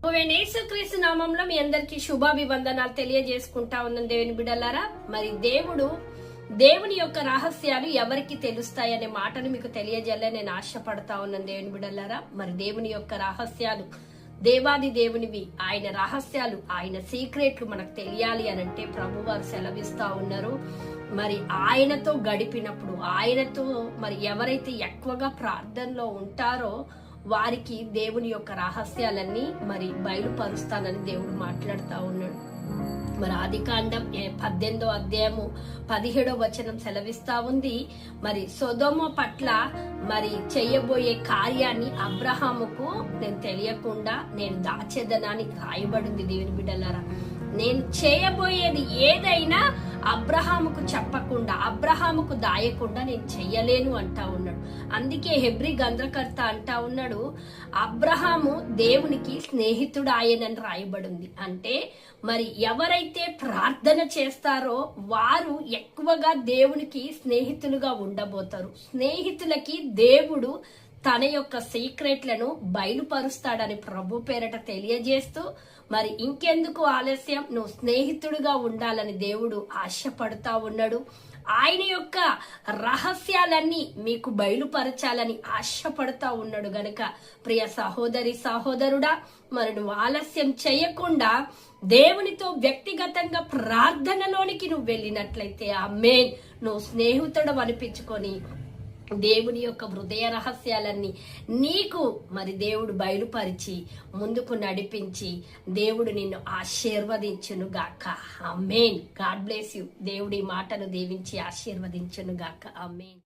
యేసుక్రీస్తు నామంలో మీ అందరికి శుభాభివందనాలు తెలియజేసుకుంటా ఉన్నాను దేవుని బిడ్డలారా. మరి దేవుని యొక్క రహస్యాలు ఎవరికి తెలుస్తాయనే మాటను మీకు తెలియజేయాలని నేను ఆశపడతా ఉన్నాను దేవుని బిడ్డలారా. మరి దేవుని యొక్క రహస్యాలు దేవాది దేవునివి, ఆయన రహస్యాలు, ఆయన సీక్రెట్లు మనకు తెలియాలి అనంటే ప్రభు వారు సెలవిస్తా ఉన్నారు. మరి ఆయనతో గడిపినప్పుడు, ఆయనతో మరి ఎవరైతే ఎక్కువగా ప్రార్థనలో ఉంటారో వారికి దేవుని యొక్క రహస్యాలన్నీ మరి బయలుపరుస్తానని దేవుడు మాట్లాడుతా ఉన్నాడు. మరి ఆదికాండం 18వ అధ్యాయము 17వ వచనం సెలవిస్తా ఉంది. మరి సొదొమ పట్ల మరి చేయబోయే కార్యాన్ని అబ్రహాముకు నేను తెలియకుండా నేను దాచేదనని రాయబడింది దేవుని బిడ్డలారా. నేను చేయబోయేది ఏదైనా అబ్రహాముకు చెప్పకుండా, అబ్రహాముకు దాయకుండా నేను చెయ్యలేను అంటా ఉన్నాడు. అందుకే హెబ్రీ గ్రంథకర్త అంటా ఉన్నాడు, అబ్రహాము దేవునికి స్నేహితుడు ఆయనని రాయబడింది. అంటే మరి ఎవరైతే ప్రార్థన చేస్తారో వారు ఎక్కువగా దేవునికి స్నేహితులుగా ఉండబోతారు. స్నేహితులకి దేవుడు తన యొక్క సీక్రెట్లను బయలుపరుస్తాడని ప్రభు పేరట తెలియజేస్తూ, మరి ఇంకెందుకు ఆలస్యం, నువ్వు స్నేహితుడిగా ఉండాలని దేవుడు ఆశపడతా ఉన్నాడు. ఆయన యొక్క రహస్యాలన్నీ మీకు బయలుపరచాలని ఆశపడతా ఉన్నాడు గనక ప్రియ సహోదరి సహోదరుడా, మరి నువ్వు ఆలస్యం చేయకుండా దేవునితో వ్యక్తిగతంగా ప్రార్థనలోనికి నువ్వు వెళ్ళినట్లయితే ఆమేన్, నువ్వు స్నేహితుడు అనిపించుకొని దేవుని యొక్క హృదయ రహస్యాలన్నీ నీకు మరి దేవుడు బయలుపరిచి ముందుకు నడిపించి దేవుడు నిన్ను ఆశీర్వదించును గాక. ఆమేన్. God bless you. దేవుడి మాటను దీవించి ఆశీర్వదించును గాక. ఆమేన్.